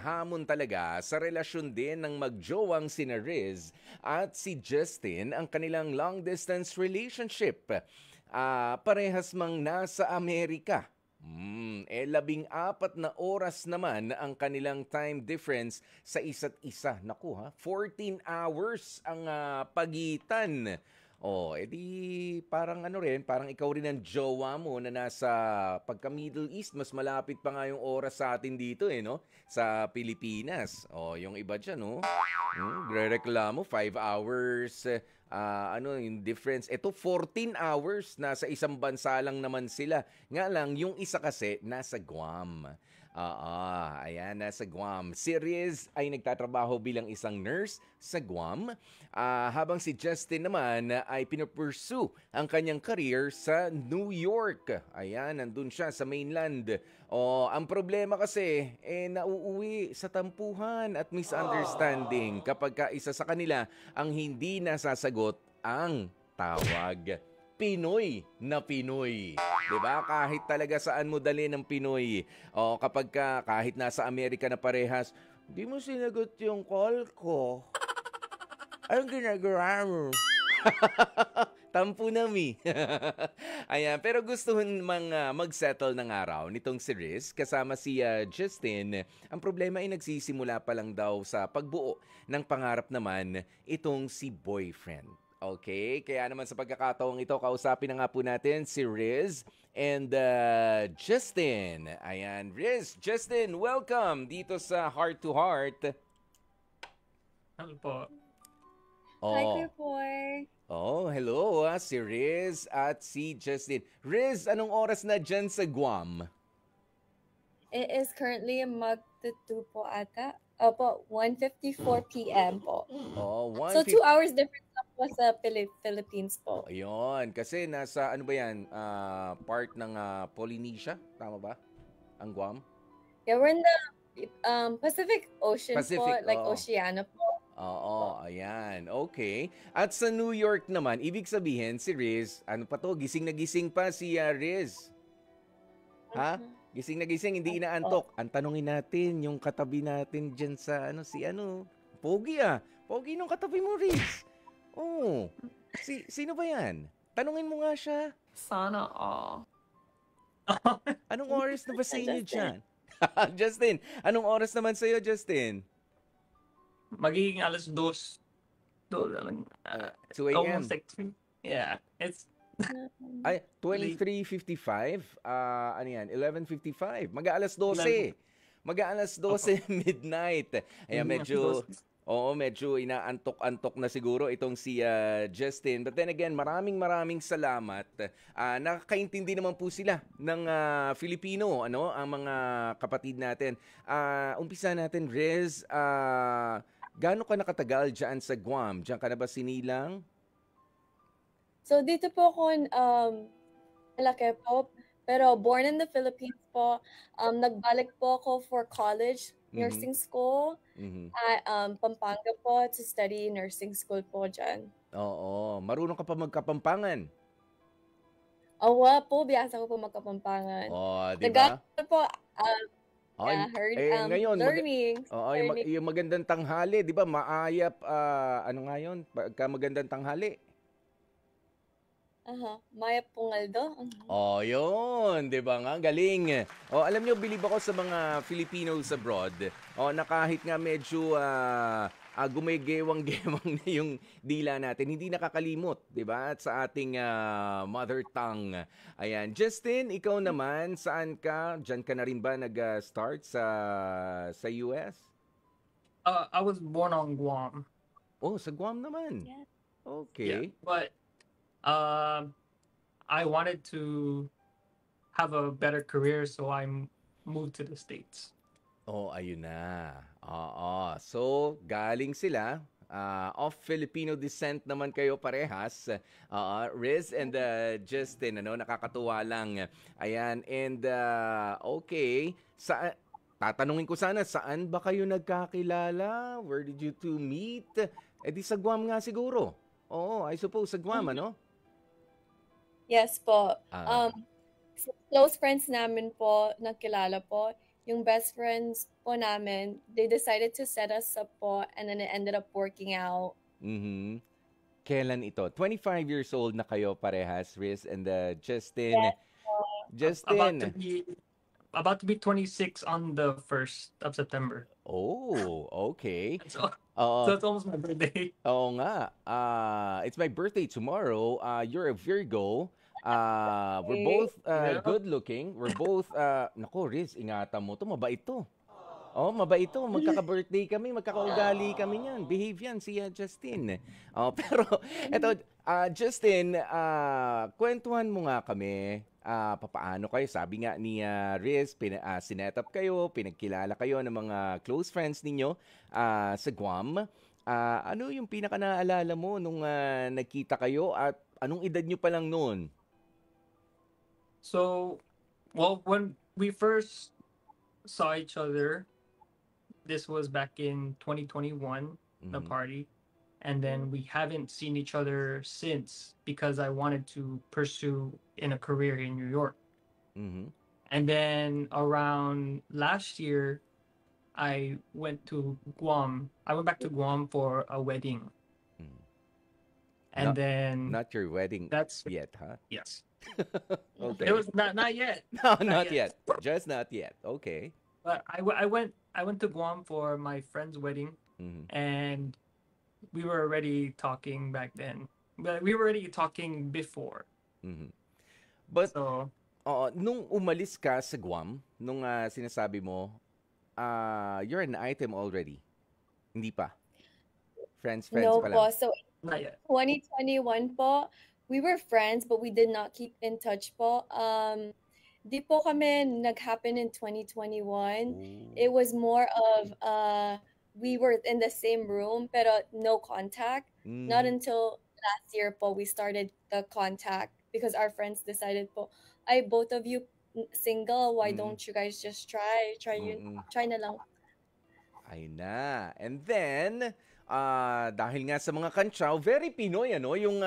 hamon talaga sa relasyon din ng magjowang sina Riz at si Justin ang kanilang long-distance relationship. Parehas mang nasa Amerika. 14 na oras naman ang kanilang time difference sa isa't isa. Naku ha, 14 hours ang pagitan. Edi parang ano rin, parang ikaw rin ang jowa mo na nasa pagka Middle East, mas malapit pa nga yung oras sa atin dito no? Sa Pilipinas. Yung iba dyan, no? Reklamo, 5 hours, yung difference. Ito, 14 hours, nasa isang bansa lang naman sila. Nga lang, yung isa kasi, nasa Guam. Ayan, nasa Guam. Si Riz ay nagtatrabaho bilang isang nurse sa Guam, habang si Justin naman ay pinupursue ang kanyang career sa New York. Ayan, nandun siya sa mainland. Ang problema kasi, nauuwi sa tampuhan at misunderstanding kapag ka isa sa kanila ang hindi nasasagot ang tawag. Pinoy na Pinoy. 'Di ba? Kahit talaga saan mo dali ng Pinoy. Kapag kahit nasa Amerika na parehas, di mo sinagot yung call ko. Anong ginagawa mo? Tampo na mi. Ayan, pero gusto mag-settle ng araw nitong si Riz kasama si Justin. Ang problema ay nagsisimula pa lang daw sa pagbuo ng pangarap naman itong si boyfriend. Okay, kaya naman sa pagkakataong ito, kausapin na nga po natin si Riz and Justin. Ayan, Riz, Justin, welcome dito sa Heart to Heart. Hello po. Hi, Kuya Poy. Hello, si Riz at si Justin. Riz, anong oras na dyan sa Guam? It is currently magtutu po ata. Opo, 1:54 p.m. po. So 2 hours difference lang po sa Philippines po. Ayun, kasi nasa ano ba yan? Part ng Polynesia, tama ba? Ang Guam? Yeah, we're in the Pacific Ocean po, like Oceania po. Ayan. Okay. At sa New York naman, ibig sabihin si Riz, ano pa to? Gising na gising pa si Riz. Ha? Gising na gising, hindi inaantok. Ang tanungin natin, yung katabi natin dyan sa, Pogi Pogi nung katabi mo, Riz. Sino ba yan? Tanungin mo nga siya. Sana all. Anong oras na ba sa inyo dyan? Justin, anong oras naman sa'yo, Justin? Magiging alas 2. 2 a.m. Almost like 3. Yeah, it's... Ay, 23:55. Ano yan? 11:55. Mag-aalas 12. Mag-aalas 12 midnight. Ayan, medyo inaantok-antok na siguro itong si Justin. But then again, maraming salamat. Nakakaintindi naman po sila ng Filipino, ang mga kapatid natin. Umpisa natin, Riz. Gaano ka nakatagal dyan sa Guam? Diyan ka na ba sinilang? So dito po ako malaki po, pero born in the Philippines po. Nagbalik po ako for college, nursing school. At Pampanga po to study nursing school po dyan. Marunong ka pa magkapampangan? Po, biyasa ko po magkapampangan. Diba? Po, ngayon, learning. Yung magandang tanghali, di ba? Maayap, ano nga yun? Pagka magandang tanghali. Maya Pungaldo. Yun, 'di ba nga? Galing. Alam niyo, bilib ako sa mga Filipinos abroad. Na kahit nga medyo gumegewang-gewang na yung dila natin, hindi nakakalimot, 'di ba? At sa ating mother tongue. Ayan, Justin, ikaw naman, saan ka? Diyan ka na rin ba nag-start sa US? I was born on Guam. Sa Guam naman. Yeah. Okay. Yeah, but I wanted to have a better career, so I moved to the States. Ayun na. So, galing sila. Of Filipino descent naman kayo parehas. Riz and Justin, nakakatuwa lang. Ayan, and okay. Tatanungin ko sana, saan ba kayo nagkakilala? Where did you two meet? Di sa Guam nga siguro. I suppose sa Guam, Yes po. Close friends namin po, nakilala po. yung best friends po namin, they decided to set us up po and then it ended up working out. Mhm. Kailan ito? 25 years old na kayo parehas, Riz and Justin. Yes po. About to Justin. be about to be 26 on the 1st of September. Oh, okay. So, Oo. it's almost my birthday. Oo nga. It's my birthday tomorrow. You're a Virgo. We're Okay. both Yeah. good looking. We're both nako, Riz, ingatan mo 'to, mabait 'to. Oh, mabait 'to. Magkaka-birthday kami, magkakaugali kami niyan. Behave 'yan si Justin. Oh, pero eto Justin, kwentuhan mo nga kami. Papaano kayo? Sabi nga ni Riz, sinet up kayo, pinagkilala kayo ng mga close friends ninyo sa Guam. Ano yung pinaka naaalala mo nung nagkita kayo at anong edad nyo pa lang noon? So, well, when we first saw each other, this was back in 2021, the Mhm. party. And then we haven't seen each other since because I wanted to pursue in a career in New York. Mhm. And then around last year, I went to Guam. I went back to Guam for a wedding. Mhm. And Not then not your wedding that's yet, huh? yes. Okay. It was not yet. No, Not not yet. yet. Just not yet. Okay. But I went to Guam for my friend's wedding, Mhm. and we were already talking back then. But we were already talking before. Mhm. But So nung umalis ka sa Guam, nung sinasabi mo, you're an item already. Hindi pa. Friends No pa lang. po. So not yet. 2021 po, we were friends but we did not keep in touch po. Di po kami nag-happen in 2021. It Oh. was more of we were in the same room pero no contact. Not Mhm. until last year po we started the contact because our friends decided po, ay both of you single, why Mhm. don't you guys just try Mm. try na lang. Ay na. And then, dahil nga sa mga kantsaw, very Pinoy, ano? Yung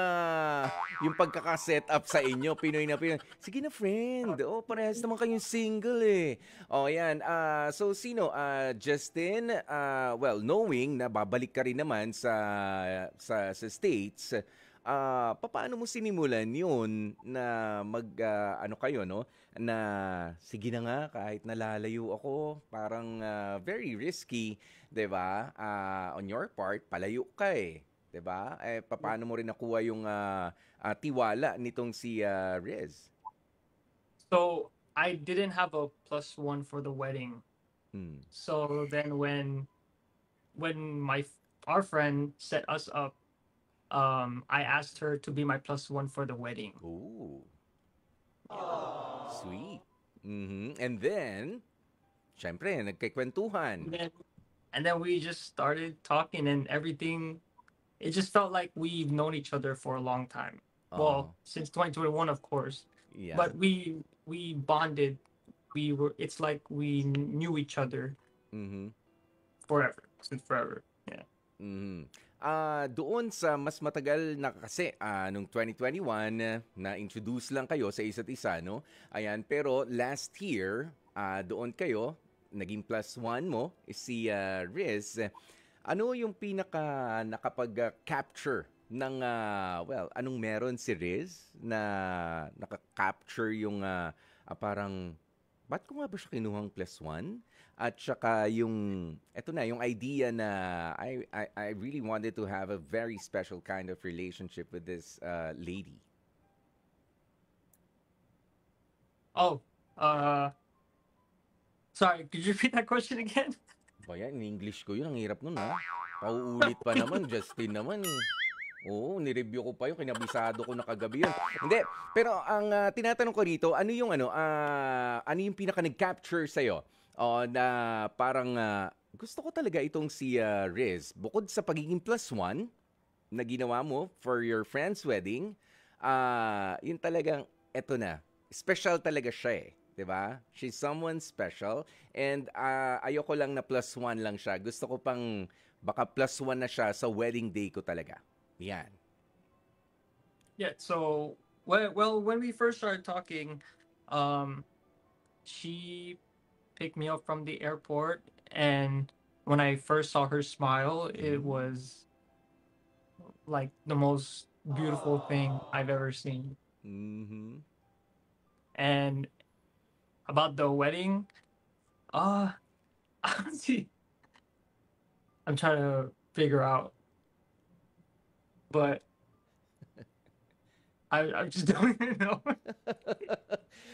pagkakaset up sa inyo, Pinoy na Pinoy. Sige na, friend. Oh, parehas naman kayong single eh. Oh, yan. So, sino? Justin, well, knowing na babalik ka rin naman sa States, paano mo sinimulan yun na ano kayo, no? Na sige na nga kahit nalalayo ako, parang very risky, 'di ba? On your part, palayo ka eh, 'di ba? Paano mo rin nakuha yung tiwala nitong si Riz? So I didn't have a +1 for the wedding. Hmm. So then when our friend set us up, I asked her to be my +1 for the wedding. Ooh, sweet. And then, syempre, And nagkikwentuhan. then and then we just started talking and everything. It just felt like we've known each other for a long time. Oo. Well, since 2021, of course. Yeah. But we bonded. It's like we knew each other Mhm. forever, since forever. Yeah. Mhm. Doon sa mas matagal na kasi nung 2021 na-introduce lang kayo sa isa't isa, no? Ayan, pero last year, doon kayo, naging +1 mo is si Riz. Ano yung pinaka nakapag-capture ng, well, anong meron si Riz na naka-capture yung parang, ba't ko nga ba siya kinuhang +1? At saka yung, eto na, yung idea na I really wanted to have a very special kind of relationship with this lady. Oh, sorry. Could you repeat that question again? Ba yan, in English ko yun, ang hirap nun ha. Pauulit pa naman, Justin naman. Oo, nireview ko pa yun, kinabisado ko na kagabi yun. Hindi, pero ang tinatanong ko rito, ano yung pinaka nag-capture sa'yo? Na parang gusto ko talaga itong si Riz. Bukod sa pagiging +1 na ginawa mo for your friend's wedding, yun talagang, eto na, special talaga siya eh. 'Di ba? She's someone special and ayoko lang na +1 lang siya. Gusto ko pang baka +1 na siya sa wedding day ko talaga. Yan. Yeah. So when we first started talking, she pick me up from the airport, and when I first saw her smile, it Mm. was like the most beautiful thing I've ever seen. Mhm. And about the wedding, uh honestly, I'm trying to figure out, but I just don't even know.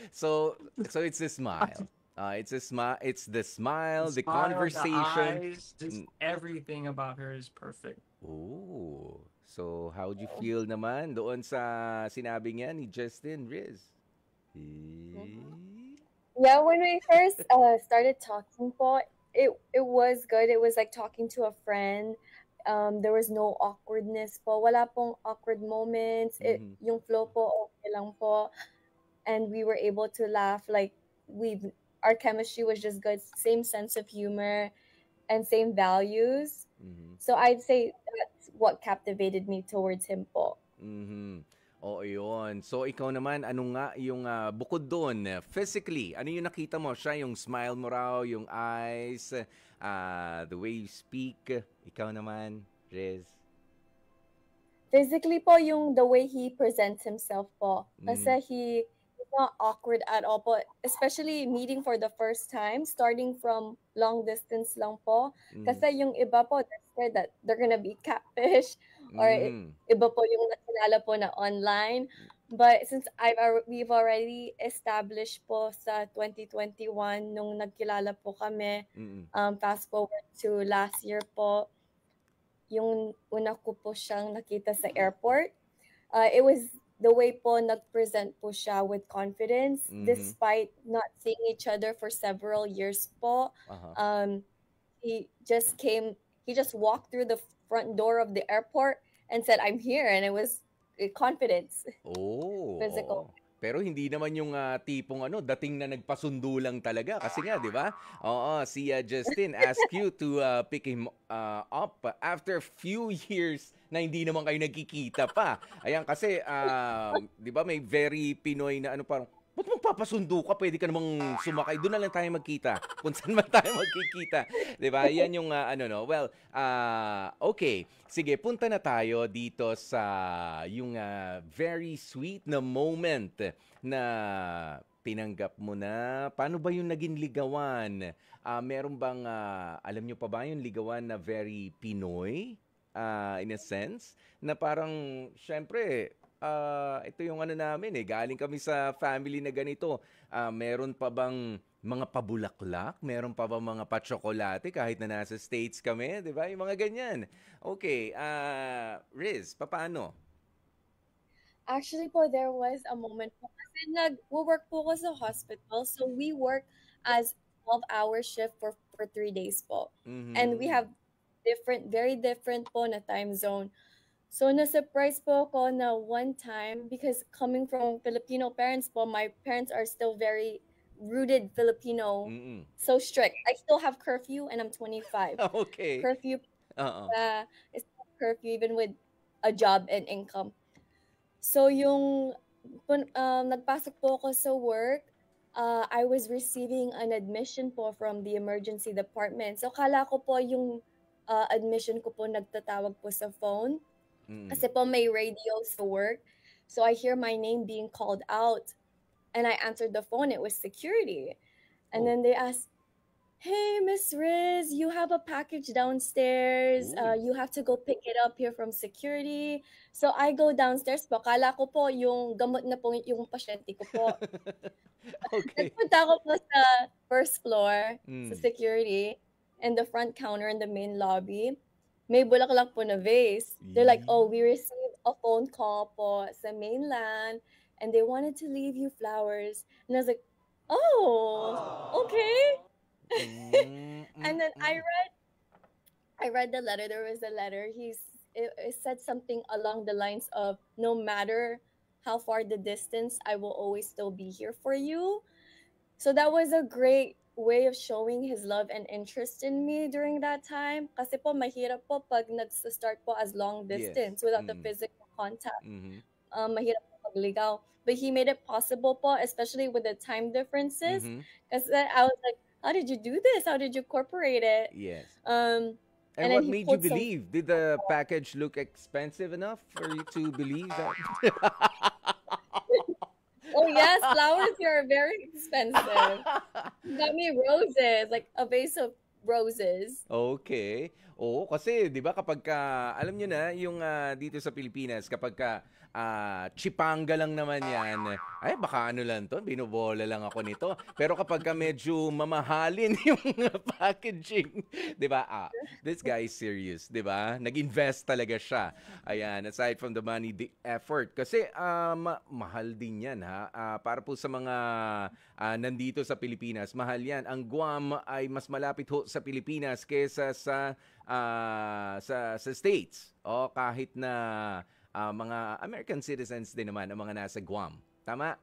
so so it's the smile. It's the The smile, the smile, the conversation. eyes, just Mm. everything about her is perfect. Oh. So how'd you feel naman doon sa sinabi niya ni Justin Riz? Eh? Yeah, when we first started talking po, it was good. It was like talking to a friend. There was no awkwardness po. Wala pong awkward moments. Mhm. Yung flow po, okay lang po. And we were able to laugh. Like, our chemistry was just good. Same sense of humor and same values. Mhm. So I'd say that's what captivated me towards him po. Mhm. Oo, yun. So, ikaw naman, ano nga yung bukod doon, physically, ano yung nakita mo? Siya, yung smile mo raw, yung eyes, the way you speak. Ikaw naman, Riz. Physically po, yung the way he presents himself po. Mm. Kasi he's not awkward at all po. Especially meeting for the first time, starting from long distance lang po. Mm. Kasi yung iba po, they're scared that they're gonna be catfish or Mhm. iba po yung nakilala po na online. But since we've already established po sa 2021 nung nagkilala po kami, Mm. fast forward to last year po, yung una ko po siyang nakita sa airport. It was the way po nag-present po siya with confidence Mhm. despite not seeing each other for several years po. Aha. Um, he just walked through the front door of the airport and said, "I'm here," and it was confidence, Oo, oo. physical. Pero hindi naman yung tipong dating na nagpasundo lang talaga kasi nga, 'di ba? Oo, si Justin asked you to pick him up after few years na hindi naman kayo nagkikita pa. Ayan kasi 'di ba may very Pinoy na parang ba't magpapasundo ka? Pwede ka namang sumakay. Doon na lang tayo magkita. Kung saan man tayo magkikita. 'Di ba? Yan yung Well, okay. Sige, punta na tayo dito sa yung very sweet na moment na tinanggap mo na. Paano ba yung naging ligawan? Meron bang, alam nyo pa ba yung ligawan na very Pinoy? In a sense, na parang, syempre, ito yung namin galing kami sa family na ganito. Meron pa bang mga pabulaklak? Meron pa bang mga patsokolate kahit na nasa States kami? Di ba? Yung mga ganyan. Okay, Riz, paano? Actually po, there was a moment po kasi nag-work po ko sa hospital. So we work as 12-hour shift for 3 days po. And we Mhm. have very different po na time zone. So na-surprise po ako na one time because coming from Filipino parents po, my parents are still very rooted Filipino, Mm. so strict. I still have curfew and I'm 25. Okay. Curfew, Oo. is curfew even with a job and income. So yung nagpasok po ako sa work, I was receiving an admission po from the emergency department. So kala ko po yung admission ko po nagtatawag po sa phone. Mm. Kasi po may radio sa work. So I hear my name being called out and I answered the phone. It was security. And Oh. then they asked, "Hey, Miss Riz, you have a package downstairs. Uy. You have to go pick it up here from security." So I go downstairs po. Kala ko po yung gamot na po yung pasyente ko po. Okay. Nagpunta ako po sa first floor sa Mm. security and the front counter in the main lobby. May bulaklak po na vase. They're like, "Oh, we Yee. received a phone call po sa mainland and they wanted to leave you flowers." And I was like, "Oh, okay." Mm, And then I mm. read the letter. There was a letter. It said something along the lines of, "No matter how far the distance, I will always still be here for you." So that was a great way of showing his love and interest in me during that time. Kasi po mahirap po pag nagsa-start po as long Yes. distance without the Mm. physical contact. Mhm. Mahirap po magligaw. But he made it possible po, especially with the time differences. Mhm. Kasi I was like, how did you do this? How did you incorporate it? Yes. And And then what he made you pulled some. believe? Did the package look expensive enough for you to believe that? Oh yes, flowers here are very expensive. He got me roses, like a vase of roses. Okay. Oo, kasi 'di ba alam niyo na yung dito sa Pilipinas chipanga lang naman 'yan. Ay baka ano lang 'to, binobola lang ako nito. Pero kapag medyo mamahalin yung packaging, 'di ba? This guy is serious, 'di ba? Nag-invest talaga siya. Ayan, aside from the money, the effort. Kasi mahal din 'yan ha. Para po sa mga nandito sa Pilipinas, mahal 'yan. Ang Guam ay mas malapit ho sa Pilipinas kaysa sa States. O kahit na mga American citizens din naman ang mga nasa Guam. Tama?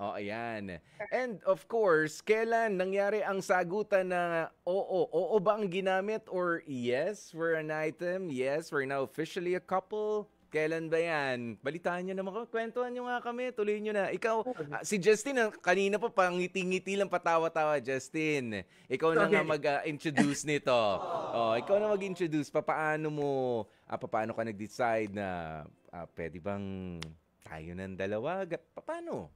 O, ayan. And of course, kailan nangyari ang sagutan na oo? Oo ba ang ginamit or yes for an item? Yes, we're now officially a couple? Kailan ba yan? Balitaan nyo naman. Kwentuhan nyo nga kami. Tuloy nyo na. Ikaw, si Justin, kanina pa pangiti-ngiti lang patawa-tawa, Justin. Ikaw na nga Okay. mag-introduce nito. Oh, ikaw na mag-introduce. Paano ka nag-decide na pwede bang tayo ng dalawa? Paano?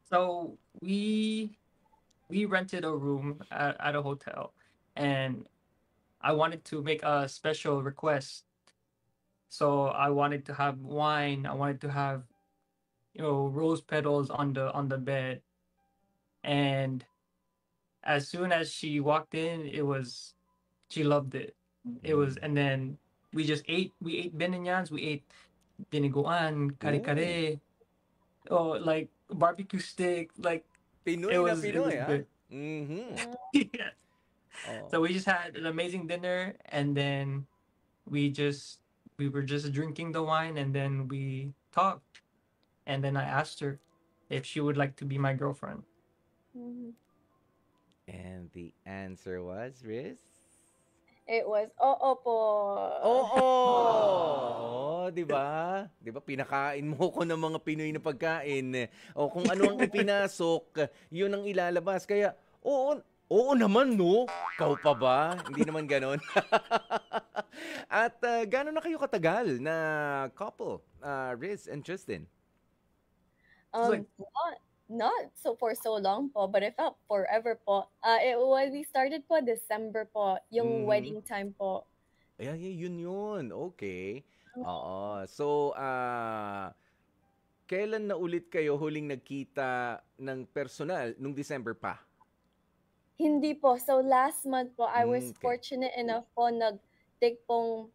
So we rented a room at a hotel, and I wanted to make a special request. So I wanted to have wine. I wanted to have, rose petals on the bed. And as soon as she walked in, she loved it. And then we just ate. We ate benignans. We ate diniguan, kare-kare, like barbecue steak. Like Pinoy na it Pinoy, was ha? good. Mm-hmm. Yeah. Oh. So we just had an amazing dinner, and then we were just drinking the wine, and then we talked, and then I asked her if she would like to be my girlfriend. Mhm. And the answer was, Riz? It was oo po. Oo! Oh, 'di ba? 'Di ba pinakain mo ko ng mga Pinoy na pagkain. O kung ano ang ipinasok, 'yun ang ilalabas. Kaya oo, oo naman no. Ikaw pa ba? Hindi naman ganoon. At gaano na kayo katagal na couple, Riz and Justin? It's like, Not so for so long po, but it felt forever po. We started po December po, yung Mhm. wedding time po. Ay, yun. Okay. Oo. So, kailan na ulit kayo huling nagkita ng personal? Nung December pa? Hindi po. So last month po, I was Okay. fortunate enough po nag-take pong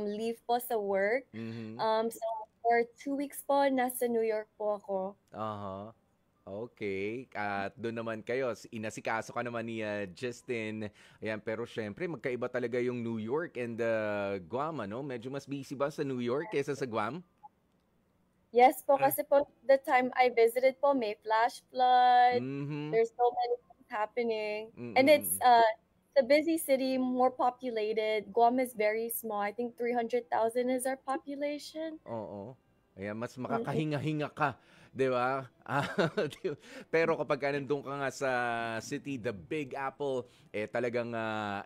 leave po sa work. Mhm. So for 2 weeks po, nasa New York po ako. Aha. Okay. At doon naman kayo, inasikaso ka naman ni Justin. Ayan, pero syempre, magkaiba talaga yung New York and Guam, ano? Medyo mas busy ba sa New York kaysa sa Guam? Yes po, kasi po the time I visited po, may flash flood. Mhm. There's so many things happening. Mm, And mm, it's a busy city, more populated. Guam is very small. I think 300,000 is our population. Oo. Ayan, mas makakahinga-hinga ka, 'di ba? Pero kapag nandun ka nga sa city, the Big Apple, talagang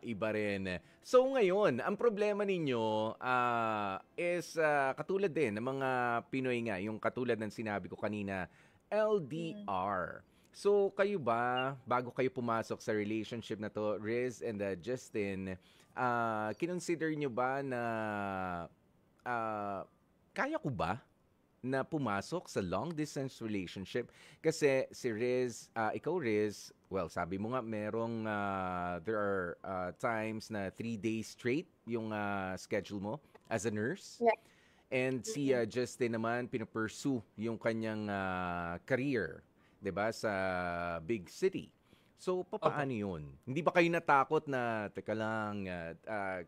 iba rin. So ngayon, ang problema ninyo is katulad din ng mga Pinoy nga, yung katulad ng sinabi ko kanina, LDR. So kayo ba, bago kayo pumasok sa relationship na to, Riz and Justin, kinonsider nyo ba na kaya ko ba na pumasok sa long distance relationship? Kasi si Riz, ikaw Riz, well, sabi mo nga merong there are times na 3 days straight yung schedule mo as a nurse. Yeah. And si Justin naman pinupursue yung kanyang career, 'di ba, sa big city. So papaano 'yun? Hindi ba kayo natakot na teka lang,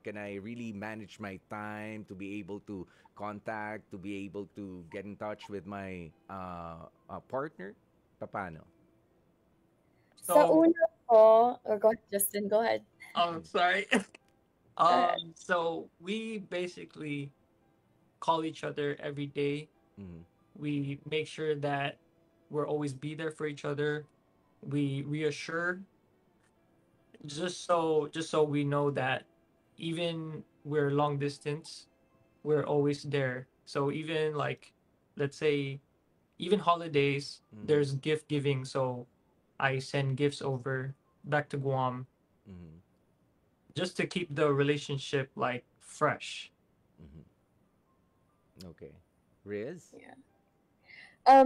can I really manage my time to be able to contact, to be able to get in touch with my partner? Papaano? Sa So, una po, or go ahead, Justin, go ahead. sorry. So we basically call each other every day. Mhm. We make sure that we're always be there for each other. We reassure just so we know that even we're long distance, we're always there. So even like, let's say, even holidays, Mhm. there's gift giving. So I send gifts over back to Guam Mhm. just to keep the relationship like fresh. Mhm. Okay. Riz? Yeah.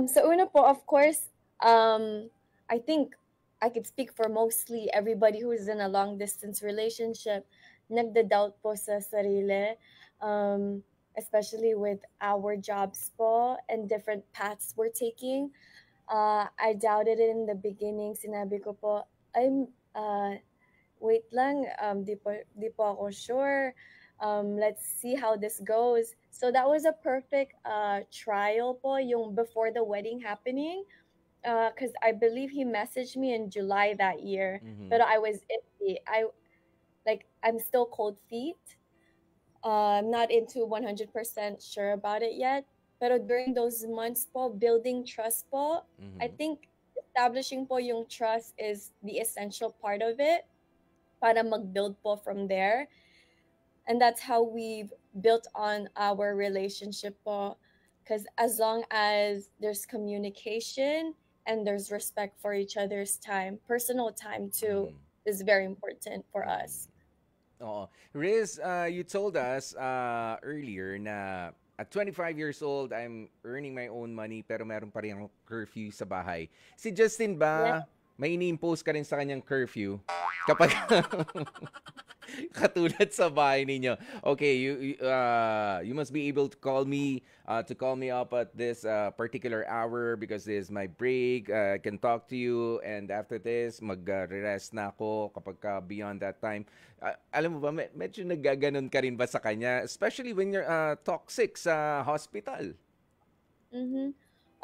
So una po, of course, I think I could speak for mostly everybody who is in a long distance relationship. Nagda-doubt po sa sarili, um, especially with our jobs po and different paths we're taking. I doubted it in the beginning. Sinabi ko po, I'm, wait lang, di po ako sure. Let's see how this goes. So that was a perfect trial po, yung before the wedding happening. Because I believe he messaged me in July that year, Mhm. but I was iffy. I'm still cold feet. I'm not into 100% sure about it yet. Pero during those months po, building trust po, I Mhm. think establishing po yung trust is the essential part of it para mag-build po from there. And that's how we've built on our relationship po. Because as long as there's communication and there's respect for each other's time, personal time too Mhm. is very important for Mhm. us. Oo. Riz, you told us earlier na at 25 years old, I'm earning my own money pero meron pa rin akong curfew sa bahay. Si Justin Yeah. ba, may ini-impose ka rin sa kanyang curfew? Kapag katulad sa bahay ninyo. Okay, you must be able to call me up at this particular hour because this is my break. I can talk to you and after this mag-rest na ako kapag beyond that time. Alam mo ba, medyo nagaganon ka rin ba sa kanya? Especially when you're toxic sa hospital. Mm-hmm.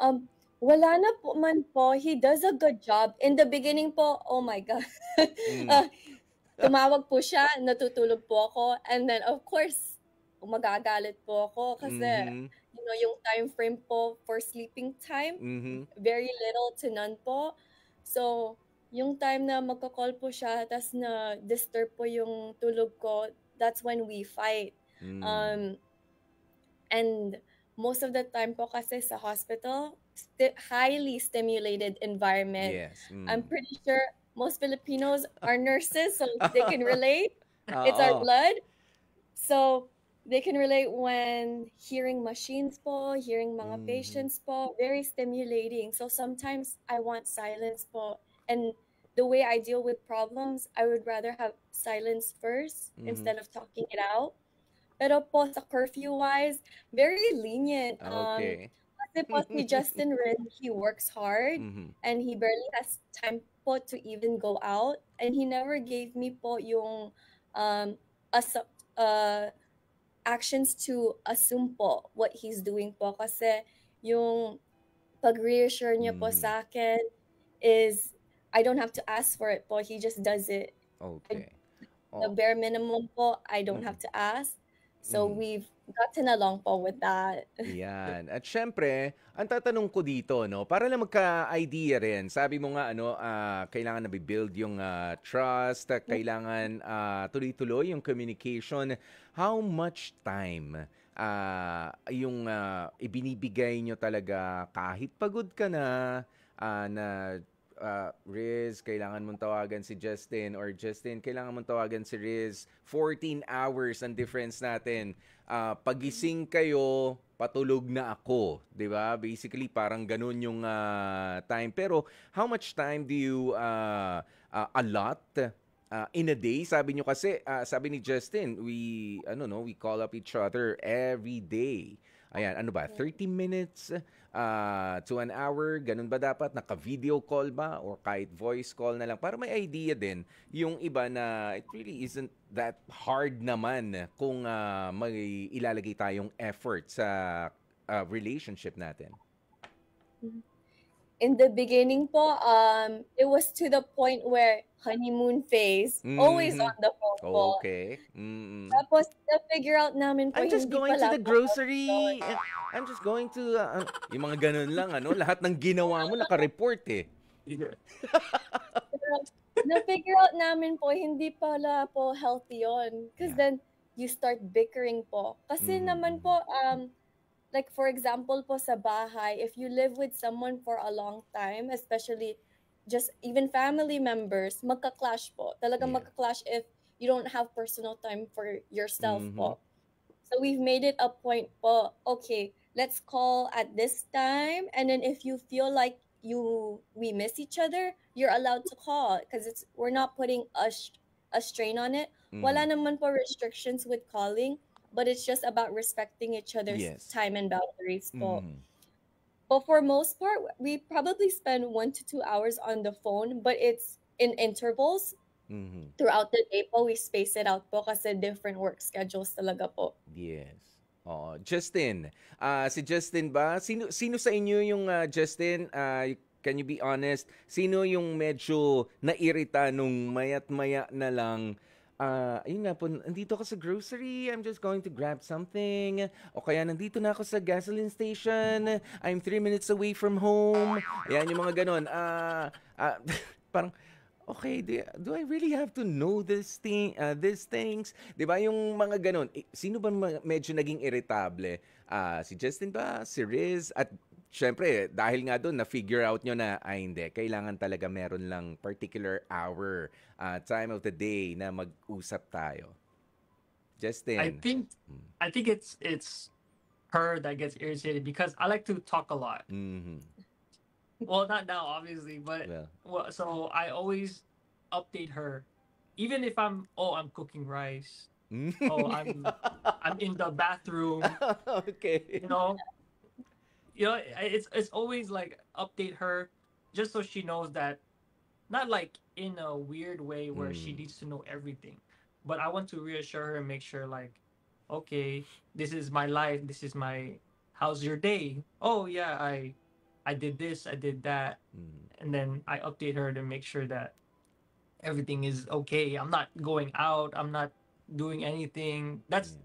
Um, wala na po man po. He does a good job. In the beginning po, oh my God. Mm. Ah, tumawag po siya, natutulog po ako. And then, of course, magagalit po ako kasi, Mm-hmm. yung time frame po for sleeping time, Mm-hmm. very little to none po. So, yung time na magka-call po siya, tas na disturb po yung tulog ko, that's when we fight. Mm. Um, and most of the time po kasi sa hospital, highly stimulated environment. Yes. I'm Mm. pretty sure most Filipinos are nurses, so they can relate. It's our Oo. blood. So they can relate when hearing machines po, hearing mga Mhm. patients po, very stimulating. So sometimes I want silence po. And the way I deal with problems, I would rather have silence first Mhm. instead of talking it out. Pero po sa curfew-wise, very lenient. Okay. Kasi po si Justin Rin, he works hard Mhm. and he barely has time po to even go out. And he never gave me po yung um, as, uh, actions to assume po what he's doing po. Kasi yung pag-reassure niya po Mhm. sa akin is I don't have to ask for it po. He just does it. I, Okay. the Oh. bare minimum po, I don't Mm. have to ask. So Mhm. we've gotten along po with that. Yan. At syempre, ang tatanong ko dito, no, para lang magka-idea rin. Sabi mo nga, ano, kailangan na build yung trust, kailangan tuloy-tuloy yung communication. How much time yung ibinibigay nyo talaga kahit pagod ka na Riz, kailangan mong tawagan si Justin or Justin, kailangan mong tawagan si Riz. 14 hours ang difference natin. Pagising kayo, patulog na ako, 'di ba? Basically parang ganun yung time. Pero how much time do you allot in a day? Sabi nyo kasi, sabi ni Justin, we call up each other every day. Ayan, ano ba? 30 minutes to an hour, ganun ba dapat? Naka-video call ba? Or kahit voice call na lang? Para may idea din yung iba na it really isn't that hard naman kung may ilalagay tayong effort sa relationship natin. In the beginning po, it was to the point where honeymoon phase, always Mhm. on the phone po. Okay. Mm. Tapos na-figure out namin po, I'm just hindi going to pala the po yun. grocery. I'm just going to yung mga ganun lang ano, lahat ng ginawa mo naka-report eh. Yeah. Pero na-figure out namin po, hindi pala po healthy yun. Because Yeah. then, you start bickering po. Kasi Mhm, naman mhm. po, like for example po sa bahay, if you live with someone for a long time, especially just even family members, magka-clash po. Talagang Yeah. magka-clash if you don't have personal time for yourself Mhm. po. So we've made it a point po, okay, let's call at this time, and then if you feel like we miss each other, you're allowed to call because we're not putting a strain on it. Wala Mhm. naman po restrictions with calling, but it's just about respecting each other's Yes. time and boundaries po. Mhm. But for most part, we probably spend 1 to 2 hours on the phone, but it's in intervals. Mhm. Throughout the day po, we space it out po kasi different work schedules talaga po. Yes. Oo. Justin, si Justin ba? Sino sa inyo yung Justin? Can you be honest? Sino yung medyo nairita nung mayat-maya na lang? Ayun nga po, nandito ako sa grocery, I'm just going to grab something. O kaya nandito na ako sa gasoline station, I'm 3 minutes away from home. Ayan yung mga ganon. Parang, okay, do I really have to know these things? 'Di ba yung mga ganun? Sino ba medyo naging irritable? Si Justin ba? Si Riz? At syempre, dahil nga doon na-figure out nyo na, hindi, kailangan talaga meron lang particular hour, time of the day na mag-usap tayo. I Justin. think I think it's her that gets irritated because I like to talk a lot. Mhm. Well, not now, obviously, but Well. so I always update her, even if I'm cooking rice. Oh, I'm in the bathroom. Okay. You know, it's always like update her, just so she knows that, not like in a weird way where she Mm. needs to know everything, but I want to reassure her and make sure like, okay, this is my life. This is my. How's your day? Oh yeah, I did this. I did that. Mm. And then I update her to make sure that everything is okay. I'm not going out. I'm not doing anything. That's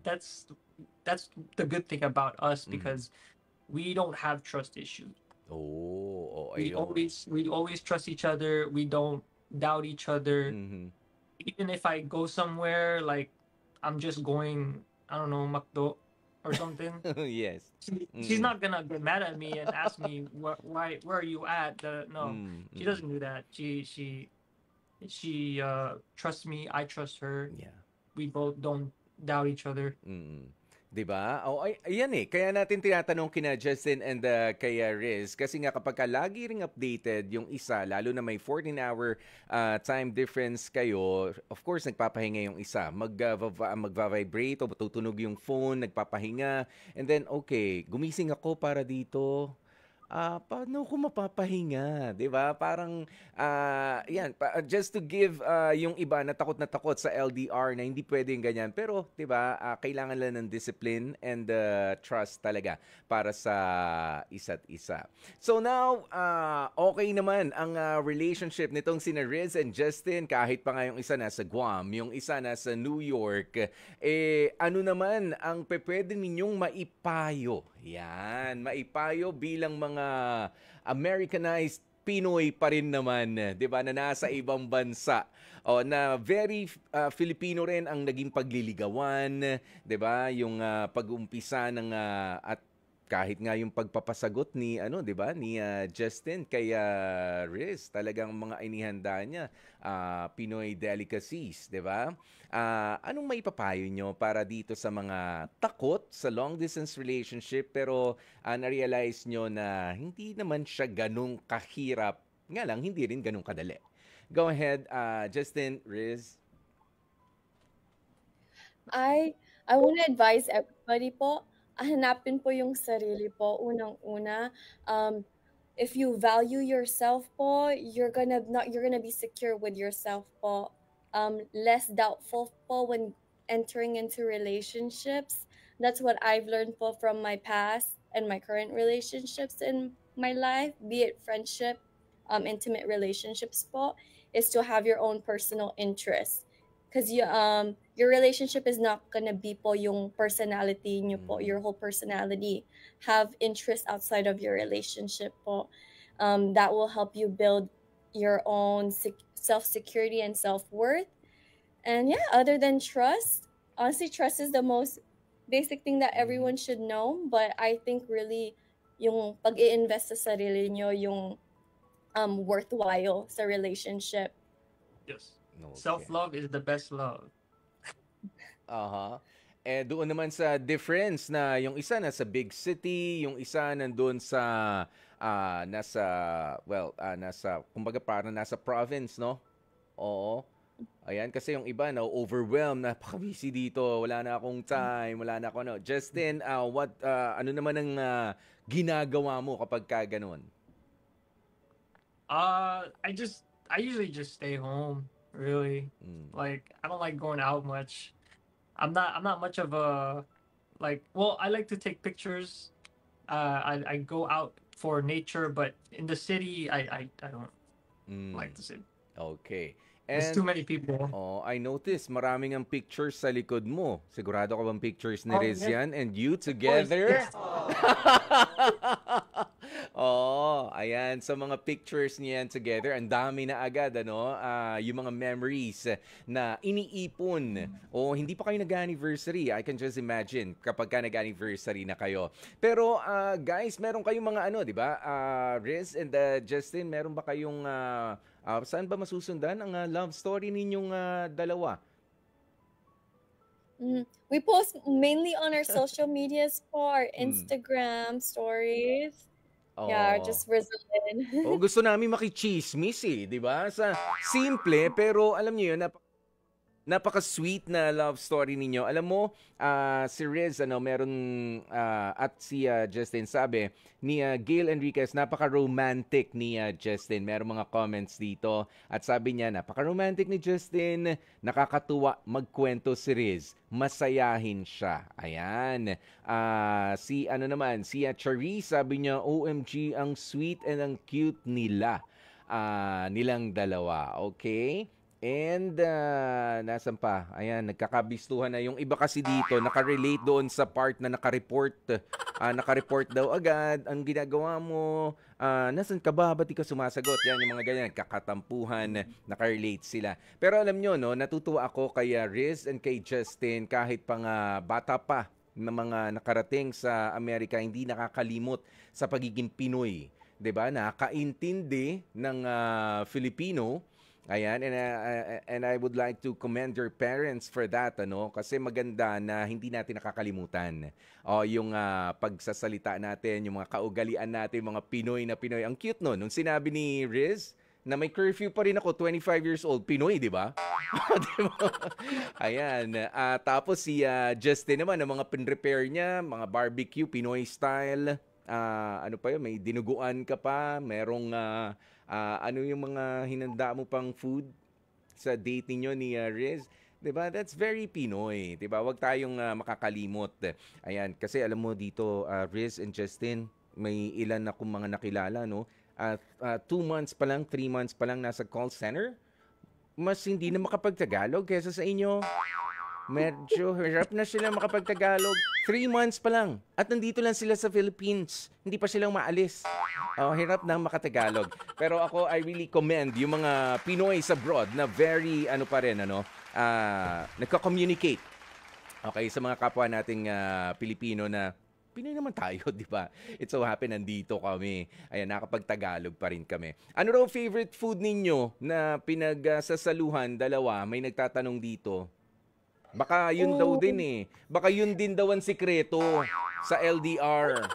the good thing about us, Mhm. because we don't have trust issues. Oh, We ayun. always trust each other. We don't doubt each other. Mhm. Even if I go somewhere, like I'm just going, I don't know, McDo or something. Yes. She's Mm. not gonna get mad at me and ask me where are you at. No, she Mm. doesn't do that. She trusts me. I trust her. Yeah. We both don't doubt each other. Mm. 'Di ba? Ayan kaya natin tinatanong kina Justin and kay Riz kasi nga kapag lagi ring updated yung isa, lalo na may 14-hour time difference kayo, of course nagpapahinga yung isa. Magva-vibrate o tutunog yung phone, nagpapahinga, and then okay, gumising ako para dito. Paano ko mapapahinga, 'di ba? Parang yan, just to give yung iba na takot sa LDR na hindi pwedeng ganyan. Pero 'di ba, kailangan lang ng discipline and trust talaga para sa isa't isa. So now, okay naman ang relationship nitong sina Riz and Justin, kahit pa nga yung isa nasa Guam, yung isa nasa New York. Ano naman ang pwede ninyong maipayo? Yan, maipayo bilang mga Americanized Pinoy pa rin naman, 'di ba, na nasa ibang bansa. O na very Filipino rin ang naging pagliligawan, 'di ba? Yung pag-umpisa ng at kahit nga yung pagpapasagot ni 'di ba, ni Justin kay Riz, talagang mga inihanda niya, Pinoy delicacies, 'di ba? Anong maipapayo nyo para dito sa mga takot sa long distance relationship pero na-realize nyo na hindi naman siya ganung kahirap, nga lang hindi rin ganung kadali? Go ahead, Justin, Riz. I wanna advise everybody po, hanapin po yung sarili po unang-una. If you value yourself po, you're gonna be secure with yourself po. Less doubtful po when entering into relationships. That's what I've learned po from my past and my current relationships in my life, be it friendship, intimate relationships po, is to have your own personal interests. Because your relationship is not gonna be po yung personality niyo po, your whole personality. Have interests outside of your relationship po. That will help you build your own self-security and self-worth. And yeah, other than trust, honestly, trust is the most basic thing that everyone should know. But I think really yung pag-i-invest sa sarili nyo, yung worthwhile sa relationship. Yes. Okay. Self-love is the best love. Aha. Eh doon naman sa difference na yung isa nasa big city, yung isa nandun sa nasa kumbaga parang nasa province, no? Oo. Ayan, kasi yung iba na overwhelmed, napaka-busy dito, wala na akong time, wala na ako ano. Justin, ano naman ang ginagawa mo kapag ka ganun? I usually just stay home, really. Like, I don't like going out much. I'm not much of a I like to take pictures. I go out for nature, but in the city I don't like the city. Okay. There's too many people. Oh, I noticed maraming ang pictures sa likod mo. Sigurado ka bang pictures ni Riz yeah. yan and you together? Yes. Oh, ayan. Sa mga pictures niyan together, ang dami na agad, ano? Yung mga memories na iniipon. O, hindi pa kayo nag-anniversary. I can just imagine kapag ka nag-anniversary na kayo. Pero, guys, meron kayong mga ano, di ba? Riz and Justin, meron ba kayong... saan ba masusundan ang love story ninyong dalawa? We post mainly on our social medias po, our Instagram stories. Yeah, just Rizalin. Gusto namin makichismis di ba? Sa simple, pero alam niyo yun, napaka-sweet na love story ninyo. Alam mo, si Riz, meron, at si Justin, sabi, ni Gail Enriquez, napaka-romantic ni Justin. Meron mga comments dito. At sabi niya, napaka-romantic ni Justin. Nakakatuwa magkwento si Riz. Masayahin siya. Ayan. Si Charisse, sabi niya, OMG, ang sweet and ang cute nila. Nilang dalawa. Okay? And nasan pa? Ayan, nagkakabistuhan na. Yung iba kasi dito, nakarelate doon sa part na nakareport. Nakareport daw agad. Ang ginagawa mo, nasan ka ba? Ba't di ka sumasagot? Yan, yung mga ganyan, kakatampuhan, nakarelate sila. Pero alam nyo, no, natutuwa ako kay Riz and kay Justin kahit pang bata pa na mga nakarating sa Amerika, hindi nakakalimot sa pagiging Pinoy. 'Di ba? Nakakaintindi ng Filipino. Ayan, and I would like to commend your parents for that, kasi maganda na hindi natin nakakalimutan. Yung pagsasalita natin, yung mga kaugalian natin, mga Pinoy na Pinoy. Ang cute nung sinabi ni Riz na may curfew pa rin ako, 25 years old, Pinoy, di ba? Diba? Ayan, tapos si Justin naman, ang mga pin-repair niya, mga barbecue, Pinoy style. Ano pa yun, may dinuguan ka pa, merong... ano yung mga hinanda mo pang food sa date ninyo ni Riz? Diba? That's very Pinoy. Diba? Huwag tayong makakalimot. Ayan, kasi alam mo dito, Riz and Justin, may ilan akong mga nakilala, no? 2 months pa lang, 3 months pa lang nasa call center. Mas hindi na makapagtagalog kesa sa inyo. Medyo hirap na sila makapagtagalog. 3 months pa lang. At nandito lang sila sa Philippines. Hindi pa silang maalis. Hirap na makatagalog. Pero ako, I really commend yung mga Pinoy sa abroad na very, nagka-communicate. Okay, sa mga kapwa nating Pilipino na Pinoy naman tayo, di ba? It so happen, nandito kami. Ayan, nakapagtagalog pa rin kami. Ano raw favorite food ninyo na pinagsasaluhan, dalawa? May nagtatanong dito. Baka yun daw din Baka yun din daw ang sikreto sa LDR.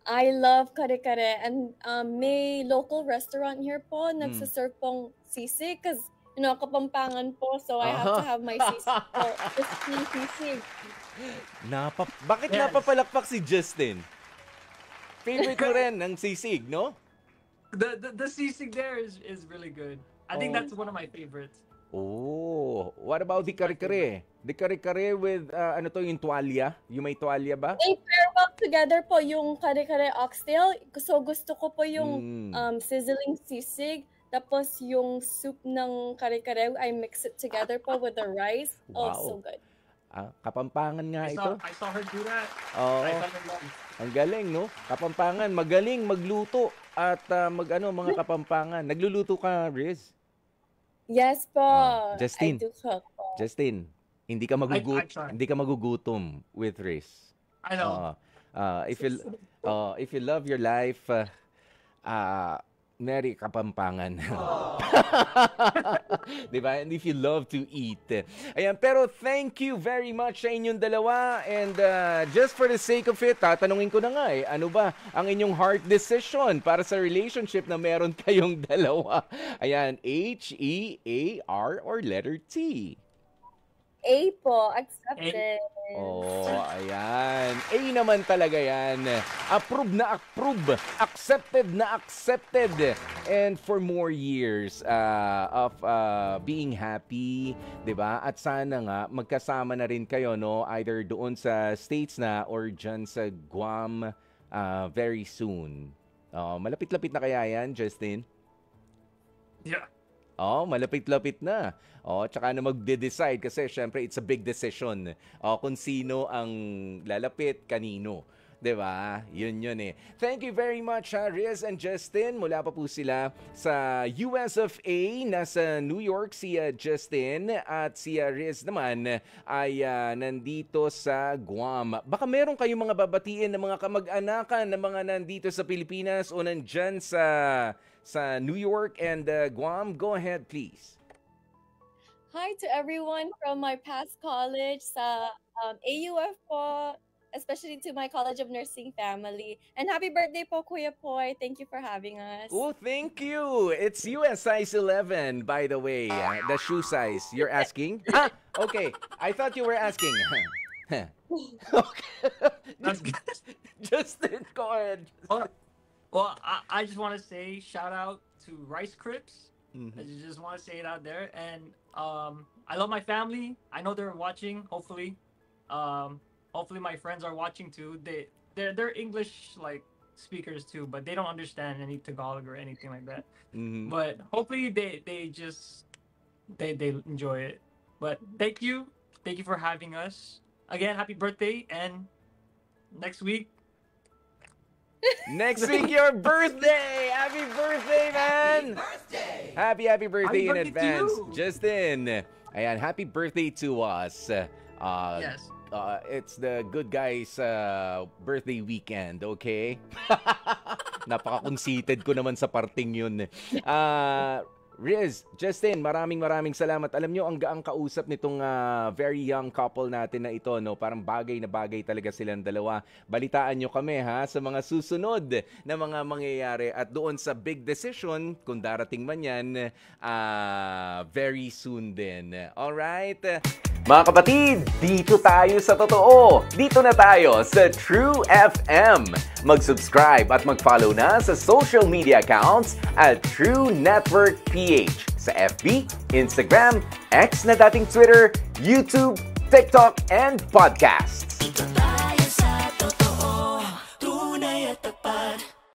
I love kare-kare. And may local restaurant here po, nagsaserve pong sisig. Because, Kapampangan po. So, I have to have my sisig po. Crispy sisig. Bakit napapalakpak si Justin? Favorite mo rin ng sisig, no? The sisig there is really good. I think that's one of my favorites. What about the kare-kare? The kare-kare with, yung tuwalya? Yung may tuwalya ba? They pair well together po yung kare-kare oxtail. So, gusto ko po yung sizzling sisig. Tapos, yung soup ng kare-kare, I mix it together po with the rice. Wow. Oh, so good. Kapampangan nga ito. I saw her do that. Oo. I fell in love. Ang galing, no? Kapampangan, magaling magluto at mga Kapampangan. Nagluluto ka, Riz? Yes po. Justin. I do cook po. Justin, hindi ka try. hindi ka magugutom with Riz. I know. If you love your life, Mary Kapampangan. Diba? And if you love to eat. Ayan, pero thank you very much sa inyong dalawa. And just for the sake of it, tatanungin ko na nga ano ba ang inyong heart decision para sa relationship na meron kayong dalawa? Ayan, H-E-A-R or letter T? A po. Accepted. Oh, ayan. A naman talaga yan. Approve na approve. Accepted na accepted. And for more years of being happy, 'di ba? At sana nga magkasama na rin kayo, no? Either doon sa States na or dyan sa Guam very soon. Malapit-lapit na kaya yan, Justin? Yeah. Malapit-lapit na. Tsaka na magde-decide kasi syempre it's a big decision. Kung sino ang lalapit, kanino. 'Di ba? Yun eh. Thank you very much, Riz and Justin. Mula pa po sila sa US of A. Nasa New York si Justin at si Riz naman ay nandito sa Guam. Baka meron kayong mga babatiin ng mga kamag-anakan na mga nandito sa Pilipinas o nandyan sa New York and Guam. Go ahead, please. Hi to everyone from my past college sa AUF po, especially to my College of Nursing family. And happy birthday po, Kuya Poy. Thank you for having us. Oh, thank you. It's US size 11, by the way. The shoe size. You're asking? Okay. I thought you were asking. Okay. That's good. Justin, go ahead. Well, I just want to say shout out to Rice Crips. Mm-hmm. I just want to say it out there. And I love my family. I know they're watching, hopefully. Hopefully my friends are watching too. They're English like speakers too, but they don't understand any Tagalog or anything like that. Mm-hmm. But hopefully they enjoy it. But thank you for having us again. Happy birthday, and next week. Next week, your birthday! Happy birthday, man! Happy birthday in advance, Justin. Ayan, happy birthday to us. Yes. It's the good guys' birthday weekend, okay? Napaka-conceited ko naman sa parting yun. Riz, Justin, maraming salamat. Alam nyo, ang gaang kausap nitong very young couple natin na ito, no? Parang bagay na bagay talaga silang dalawa. Balitaan nyo kami, ha, sa mga susunod na mga mangyayari at doon sa big decision, kung darating man yan, very soon din. Alright? Mga kapatid, dito tayo sa totoo. Dito na tayo sa True FM. Mag-subscribe at mag-follow na sa social media accounts at True Network PH sa FB, Instagram, X na dating Twitter, YouTube, TikTok, and podcasts.